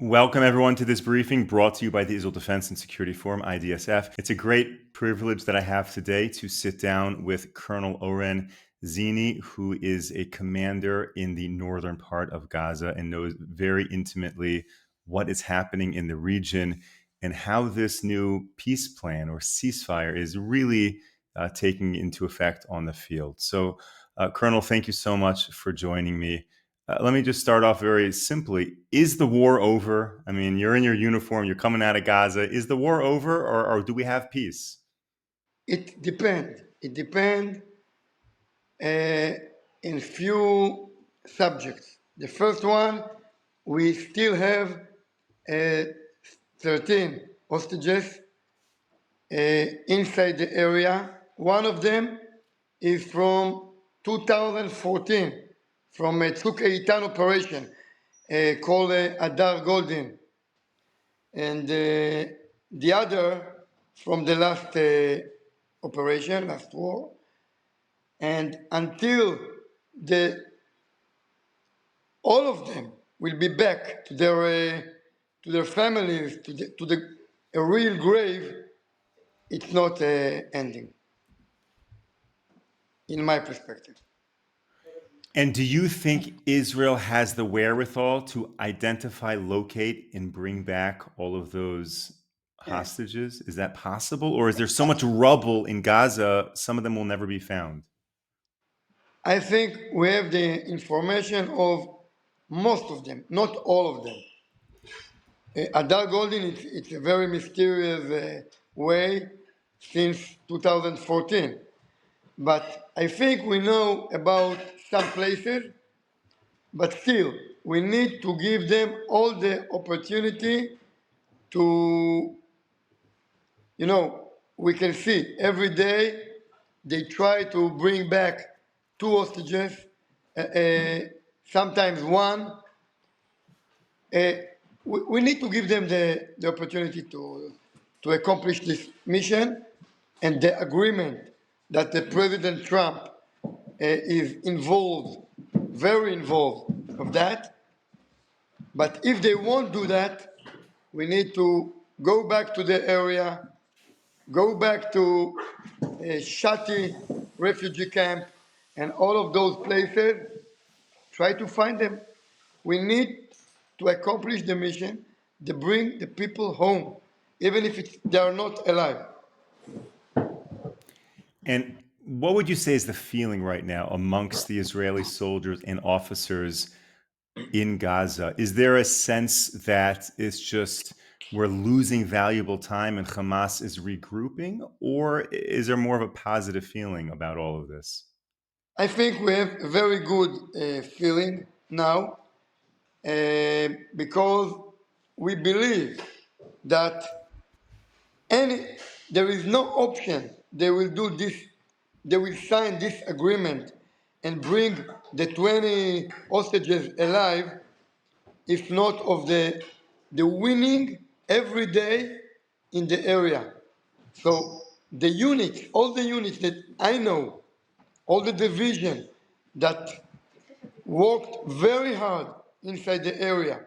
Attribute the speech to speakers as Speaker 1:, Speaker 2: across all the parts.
Speaker 1: Welcome, everyone, to this briefing brought to you by the Israel Defense and Security Forum, IDSF. It's a great privilege that I have today to sit down with Colonel Oren Zini, who is a commander in the northern part of Gaza and knows very intimately what is happening in the region and how this new peace plan or ceasefire is really taking into effect on the field. So, Colonel, thank you so much for joining me. Let me just start off very simply. Is the war over? I mean, you're in your uniform, you're coming out of Gaza. Is the war over, or do we have peace?
Speaker 2: It depends. It depends in few subjects. The first one, we still have 13 hostages inside the area. One of them is from 2014, from a Tzuk Eitan operation called Adar Golden. And the other from the last operation, last war. And until all of them will be back to their families, to the a real grave, it's not ending, in my perspective.
Speaker 1: And do you think Israel has the wherewithal to identify, locate, and bring back all of those
Speaker 2: Yeah.
Speaker 1: hostages? Is that possible? Or is there so much rubble in Gaza, some of them will never be found?
Speaker 2: I think we have the information of most of them, not all of them. Adar Golden, it's a very mysterious way since 2014. But I think we know about some places, but still, we need to give them all the opportunity to, we can see every day they try to bring back two hostages, sometimes one. We need to give them the opportunity to accomplish this mission, and the agreement that the President Trump is involved, very involved of that. But if they won't do that, we need to go back to the area, go back to Shati refugee camp, and all of those places, try to find them. We need to accomplish the mission to bring the people home, even if they are not alive.
Speaker 1: And what would you say is the feeling right now amongst the Israeli soldiers and officers in Gaza? Is there a sense that it's just we're losing valuable time and Hamas is regrouping, or is there more of a positive feeling about all of this?
Speaker 2: I think we have a very good feeling now because we believe that any there is no option they will do this, they will sign this agreement and bring the 20 hostages alive if not of the winning every day in the area. So the units, all the units that I know, all the division that worked very hard inside the area,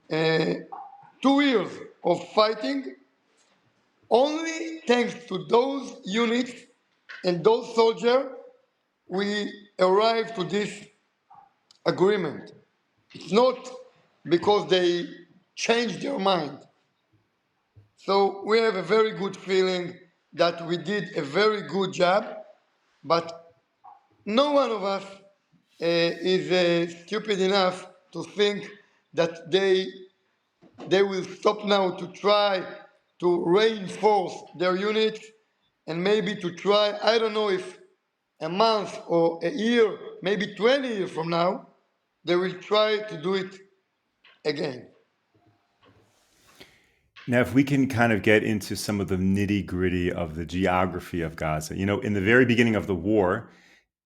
Speaker 2: 2 years of fighting, only thanks to those units and those soldiers, we arrived to this agreement. It's not because they changed their mind. So we have a very good feeling that we did a very good job, but no one of us is stupid enough to think that they will stop now to try to reinforce their units and maybe to try, I don't know if a month or a year, maybe 20 years from now, they will try to do it again.
Speaker 1: Now, if we can kind of get into some of the nitty gritty of the geography of Gaza, in the very beginning of the war,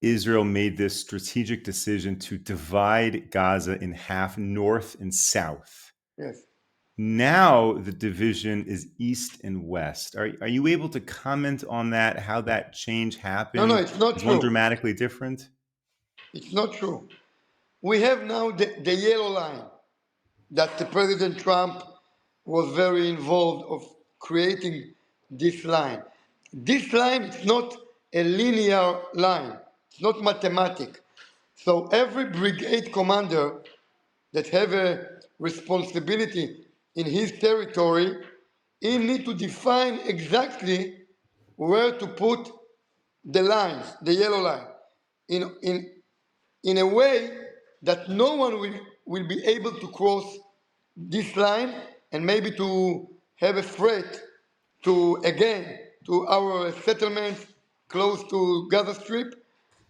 Speaker 1: Israel made this strategic decision to divide Gaza in half, north and south.
Speaker 2: Yes.
Speaker 1: Now the division is east and west. Are you able to comment on that, how that change
Speaker 2: No,
Speaker 1: happened?
Speaker 2: it's not
Speaker 1: Is one
Speaker 2: true.
Speaker 1: dramatically different?
Speaker 2: It's not true. We have now the yellow line. that the President Trump was very involved of creating this line. This line is not a linear line. It's not mathematic. So every brigade commander that have a responsibility in his territory, he need to define exactly where to put the lines, the yellow line, in a way that no one will be able to cross this line and maybe to have a threat to again to our settlements close to Gaza Strip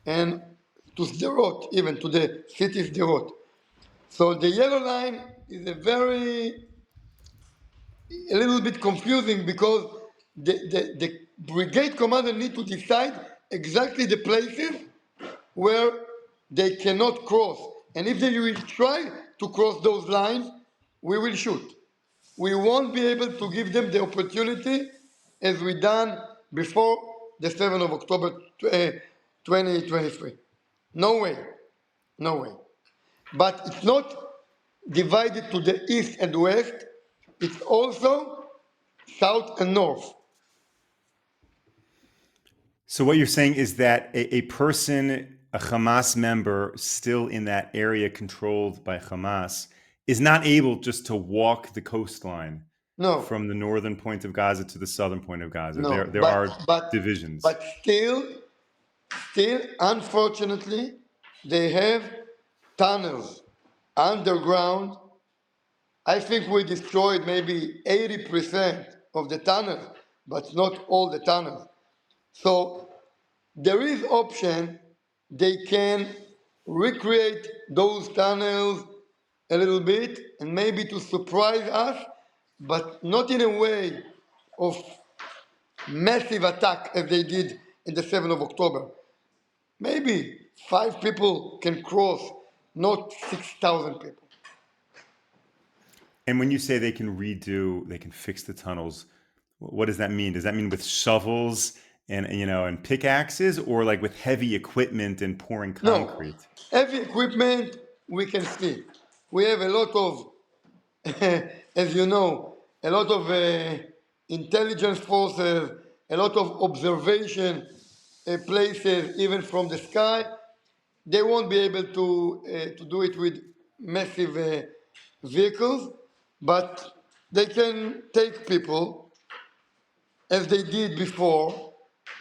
Speaker 2: and to Sderot, even to the city Sderot. So the yellow line is a little bit confusing because the brigade commander need to decide exactly the places where they cannot cross. And if they will try to cross those lines, we will shoot. We won't be able to give them the opportunity as we done before the 7th of October 2023. No way. No way. But it's not divided to the east and west, it's also south and north.
Speaker 1: So what you're saying is that a person, a Hamas member still in that area controlled by Hamas, is not able just to walk the coastline
Speaker 2: No,
Speaker 1: from the northern point of Gaza to the southern point of Gaza.
Speaker 2: no,
Speaker 1: There are divisions.
Speaker 2: but still, unfortunately, they have tunnels underground. I think we destroyed maybe 80% of the tunnels, but not all the tunnels. So there is option they can recreate those tunnels a little bit and maybe to surprise us, but not in a way of massive attack as they did in the 7th of October. Maybe 5 people can cross, not 6,000 people.
Speaker 1: And when you say they can they can fix the tunnels, what does that mean? Does that mean with shovels and pickaxes, or like with heavy equipment and pouring
Speaker 2: No,
Speaker 1: concrete?
Speaker 2: heavy equipment we can see. We have a lot of, as you know, a lot of intelligence forces, a lot of observation places, even from the sky. They won't be able to do it with massive vehicles, but they can take people as they did before,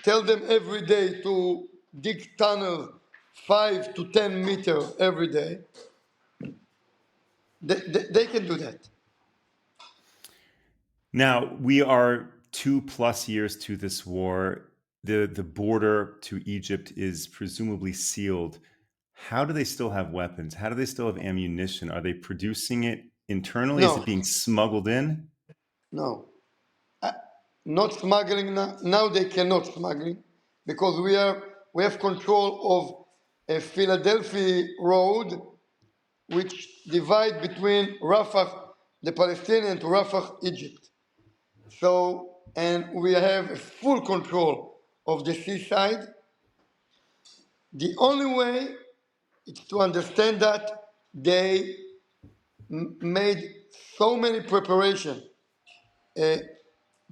Speaker 2: tell them every day to dig tunnels 5 to 10 meters every day. They can do that.
Speaker 1: Now, we are 2+ years to this war. The border to Egypt is presumably sealed. How do they still have weapons? How do they still have ammunition? Are they producing it internally? Is it
Speaker 2: No,
Speaker 1: being smuggled in?
Speaker 2: no. Not smuggling now. Now they cannot smuggling because we have control of a Philadelphia road which divide between Rafah, the Palestinian, to Rafah, Egypt. So, and we have full control of the seaside. The only way is to understand that they made so many preparation,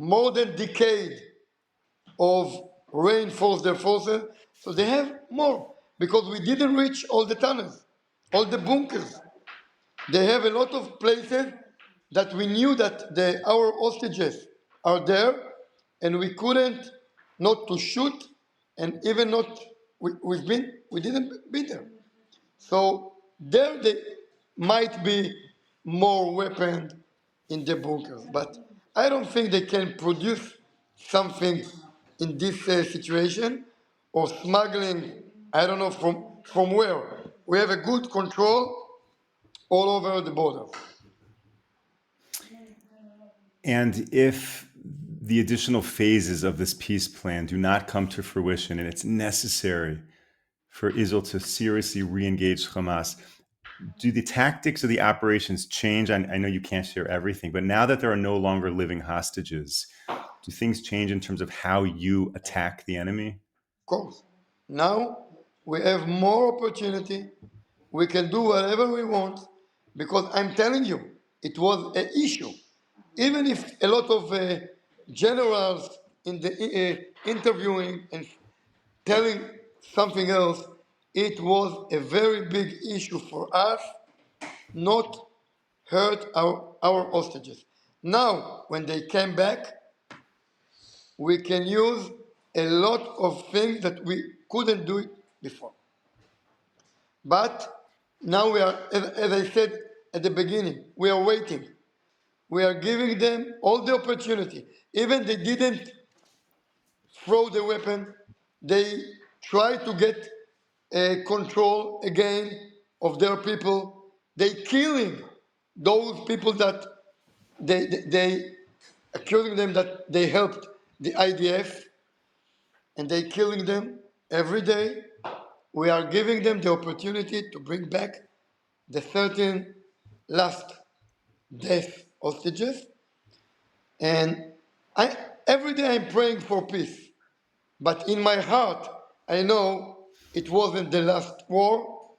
Speaker 2: more than decade of reinforce their forces, so they have more because we didn't reach all the tunnels, all the bunkers. They have a lot of places that we knew that our hostages are there, and we couldn't not to shoot, and even not we didn't be there. So there they might be more weapons in the bunkers, but I don't think they can produce something in this situation or smuggling. I don't know from where. We have a good control all over the border.
Speaker 1: And if the additional phases of this peace plan do not come to fruition and it's necessary for Israel to seriously re-engage Hamas, do the tactics of the operations change? I know you can't share everything, but now that there are no longer living hostages, do things change in terms of how you attack the enemy?
Speaker 2: Of course. Now we have more opportunity. We can do whatever we want because I'm telling you, it was an issue. Even if a lot of generals in the interviewing and telling something else, it was a very big issue for us not hurt our hostages. Now, when they came back, we can use a lot of things that we couldn't do it before. But now we are, as I said at the beginning, we are waiting. We are giving them all the opportunity. Even they didn't throw the weapon, they try to get control again of their people. They killing those people that they accusing them that they helped the IDF, and they killing them every day. We are giving them the opportunity to bring back the 13 last death hostages. And I, every day I'm praying for peace. But in my heart, I know it wasn't the last war.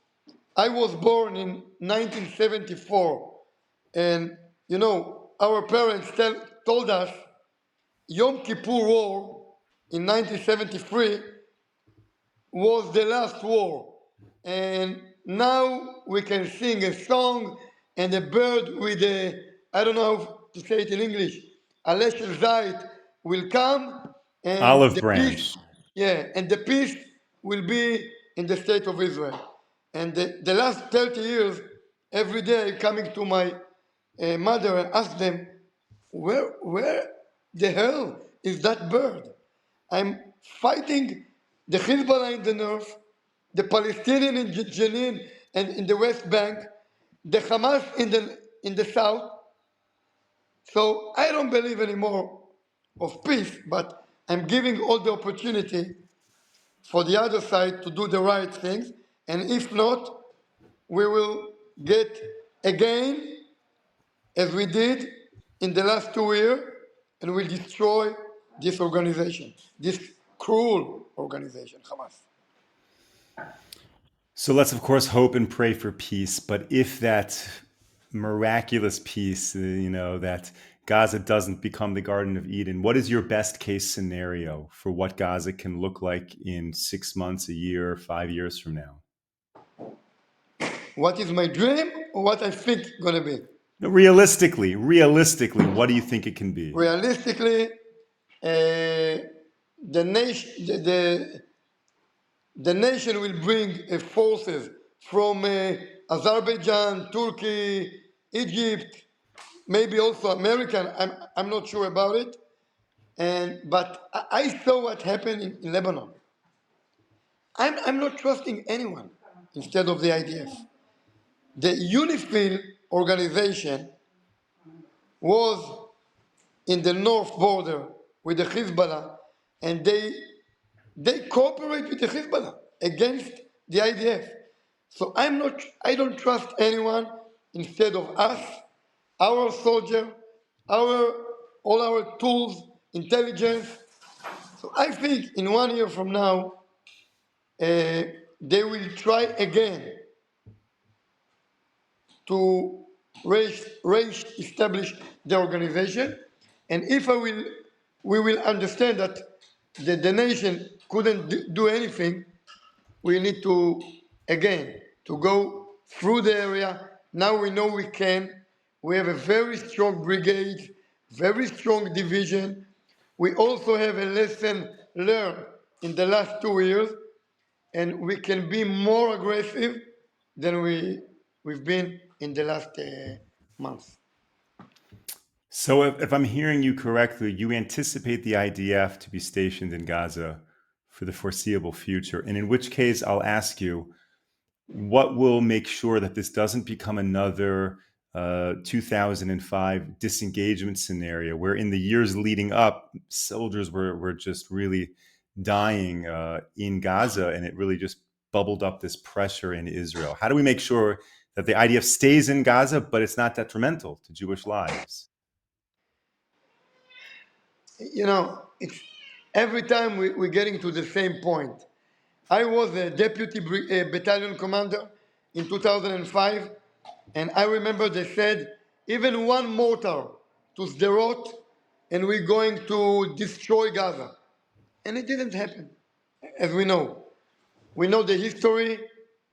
Speaker 2: I was born in 1974. And, our parents told us Yom Kippur War in 1973 was the last war. And now we can sing a song and a bird with a, I don't know how to say it in English, a Lesher Zait will come and
Speaker 1: Olive
Speaker 2: the peace,
Speaker 1: branch.
Speaker 2: yeah, and the peace will be in the state of Israel. And the last 30 years, every day coming to my mother and ask them, where the hell is that bird? I'm fighting the Hezbollah in the north, the Palestinian in Jenin and in the West Bank, the Hamas in the south. So I don't believe anymore of peace, but I'm giving all the opportunity for the other side to do the right things. And if not, we will get again, as we did in the last 2 years, and we'll destroy this organization, this cruel organization, Hamas.
Speaker 1: So let's, of course, hope and pray for peace. But if that miraculous peace, that Gaza doesn't become the Garden of Eden, what is your best case scenario for what Gaza can look like in 6 months, a year, 5 years from now?
Speaker 2: What is my dream or what I think gonna be?
Speaker 1: No, realistically, what do you think it can be?
Speaker 2: Realistically, the nation, the nation will bring forces from Azerbaijan, Turkey, Egypt, maybe also American. I'm not sure about it. But I saw what happened in Lebanon. I'm not trusting anyone instead of the IDF. The UNIFIL organization was in the north border with the Hezbollah, and they cooperate with the Hezbollah against the IDF. So I don't trust anyone instead of us, our soldier, our all our tools, intelligence. So I think in 1 year from now, they will try again to establish the organization. And if we will understand that the nation couldn't do anything, we need to, again, to go through the area. Now we know we can. We have a very strong brigade, very strong division. We also have a lesson learned in the last 2 years, and we can be more aggressive than we've been in the last months.
Speaker 1: So if I'm hearing you correctly, you anticipate the IDF to be stationed in Gaza for the foreseeable future. And in which case, I'll ask you, what will make sure that this doesn't become another 2005 disengagement scenario where in the years leading up, soldiers were just really dying in Gaza, and it really just bubbled up this pressure in Israel? How do we make sure that the IDF stays in Gaza, but it's not detrimental to Jewish lives?
Speaker 2: It's every time we're getting to the same point. I was a deputy battalion commander in 2005, and I remember they said even one mortar to Sderot, and we're going to destroy Gaza. And it didn't happen, as we know. We know the history.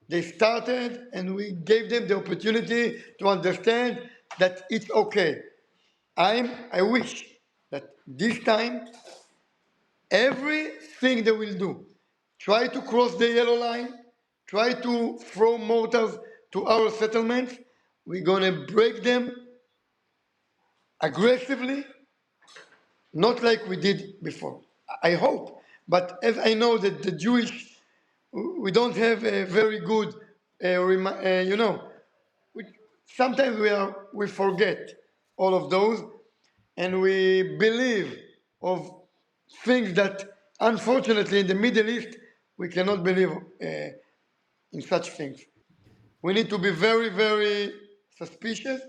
Speaker 2: They started, and we gave them the opportunity to understand that it's okay. I wish that this time, everything they will do, try to cross the yellow line, try to throw mortars to our settlements. We're gonna break them aggressively, not like we did before. I hope. But as I know that the Jewish, we don't have a very good, we, sometimes we forget all of those, and we believe of things that unfortunately in the Middle East we cannot believe in such things. We need to be very, very suspicious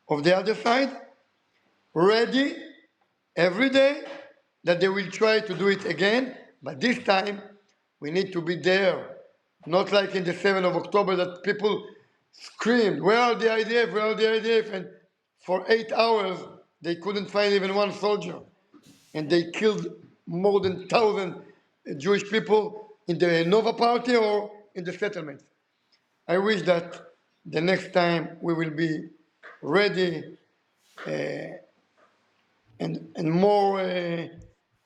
Speaker 2: of the other side, ready every day that they will try to do it again, but this time we need to be there. Not like in the 7th of October that people screamed, where are the IDF, where are the IDF? And for 8 hours they couldn't find even one soldier. And they killed more than 1,000 Jewish people in the Nova party or in the settlements. I wish that the next time we will be ready and more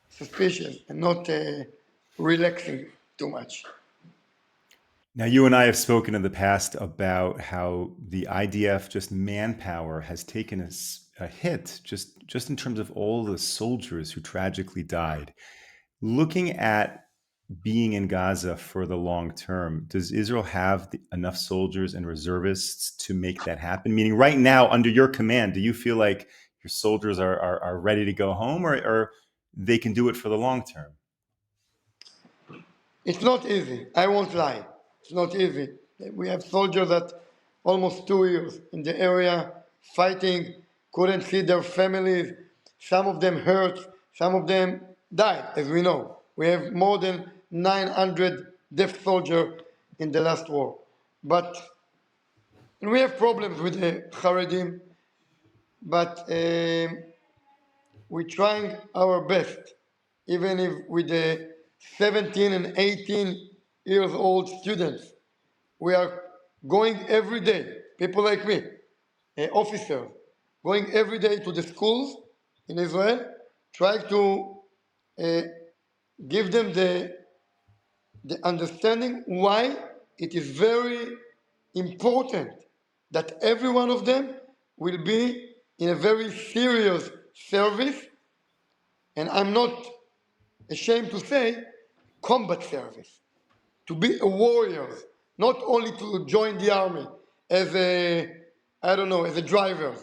Speaker 2: suspicious and not relaxing too much.
Speaker 1: Now, you and I have spoken in the past about how the IDF, just manpower, has taken a hit just in terms of all the soldiers who tragically died. Looking at being in Gaza for the long term, does Israel have enough soldiers and reservists to make that happen? Meaning, right now, under your command, do you feel like your soldiers are ready to go home, or they can do it for the long term?
Speaker 2: It's not easy. I won't lie. It's not easy. We have soldiers that almost 2 years in the area fighting, couldn't see their families. Some of them hurt, some of them died, as we know. We have more than 900 deaf soldiers in the last war. But we have problems with the Haredim, but we're trying our best, even if with the 17 and 18 years old students. We are going every day, people like me, officers, going every day to the schools in Israel, try to uh, give them the understanding why it is very important that every one of them will be in a very serious service, and I'm not ashamed to say combat service, to be a warrior, not only to join the army as as a driver.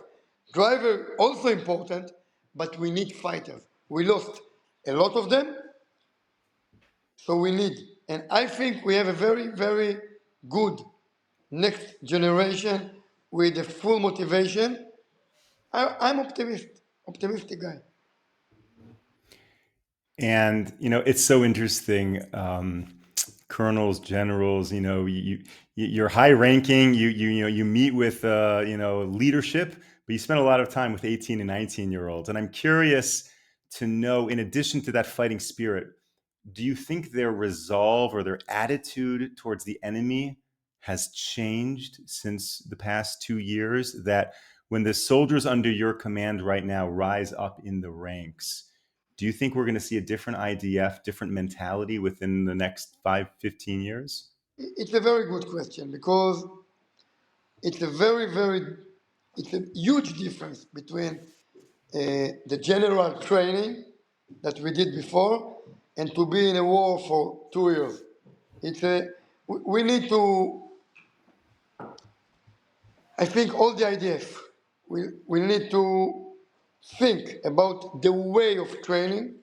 Speaker 2: Driver also important, but we need fighters. We lost a lot of them, so we need. And I think we have a very, very good next generation with a full motivation. I'm optimistic guy.
Speaker 1: And it's so interesting. Colonels, generals, you're high ranking. You meet with leadership, but you spend a lot of time with 18 and 19-year-olds. And I'm curious to know, in addition to that fighting spirit, do you think their resolve or their attitude towards the enemy has changed since the past 2 years? That when the soldiers under your command right now rise up in the ranks, do you think we're going to see a different IDF, different mentality within the next 5, 15 years?
Speaker 2: It's a very good question because it's a it's a huge difference between the general training that we did before and to be in a war for 2 years. We need to, I think all the IDF, we need to think about the way of training,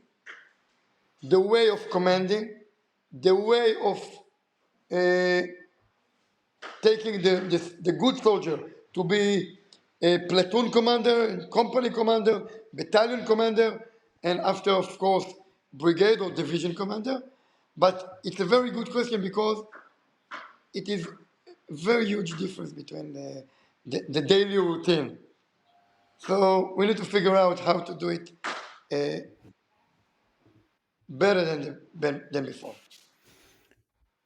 Speaker 2: the way of commanding, the way of uh, taking the good soldier to be a platoon commander, company commander, battalion commander, and after, of course, brigade or division commander. But it's a very good question because it is a very huge difference between the daily routine. So we need to figure out how to do it better than before.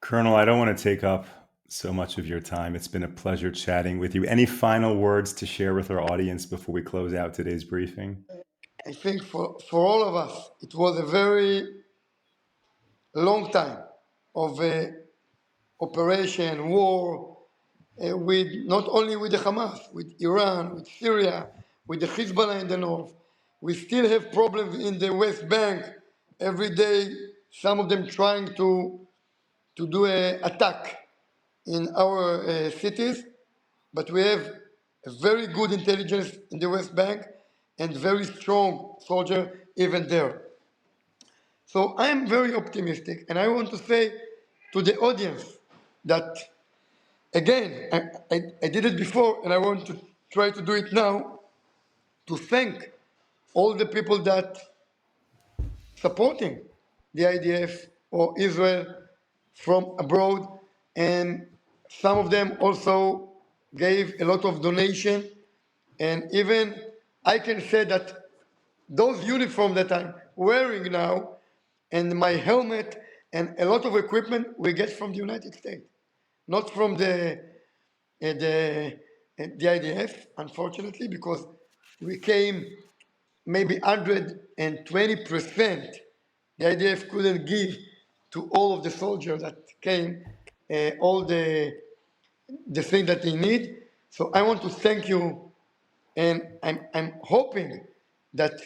Speaker 1: Colonel, I don't want to take up so much of your time. It's been a pleasure chatting with you. Any final words to share with our audience before we close out today's briefing?
Speaker 2: I think for all of us, it was a very long time of operation, war, with not only with the Hamas, with Iran, with Syria, with the Hezbollah in the north. We still have problems in the West Bank. Every day, some of them trying to do an attack in our cities, but we have a very good intelligence in the West Bank and very strong soldier even there. So I am very optimistic, and I want to say to the audience that, again, I did it before, and I want to try to do it now, to thank all the people that supporting the IDF or Israel from abroad, and some of them also gave a lot of donation, and even I can say that those uniforms that I'm wearing now and my helmet and a lot of equipment we get from the United States, not from the IDF, unfortunately, because we came maybe 120%. The IDF couldn't give to all of the soldiers that came all the things that they need. So I want to thank you, and I'm hoping that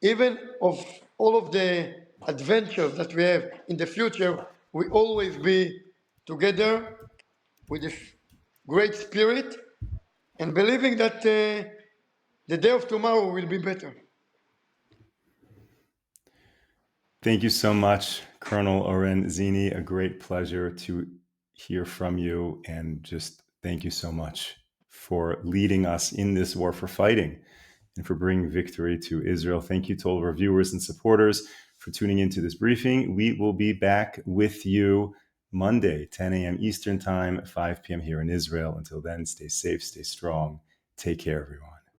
Speaker 2: even of all of the adventures that we have in the future, we always be together with this great spirit and believing that the day of tomorrow will be better.
Speaker 1: Thank you so much, Colonel Oren Zini. A great pleasure to hear from you. And just thank you so much for leading us in this war, for fighting, and for bringing victory to Israel. Thank you to all of our viewers and supporters for tuning into this briefing. We will be back with you Monday, 10 a.m. Eastern Time, 5 p.m. here in Israel. Until then, stay safe, stay strong. Take care, everyone.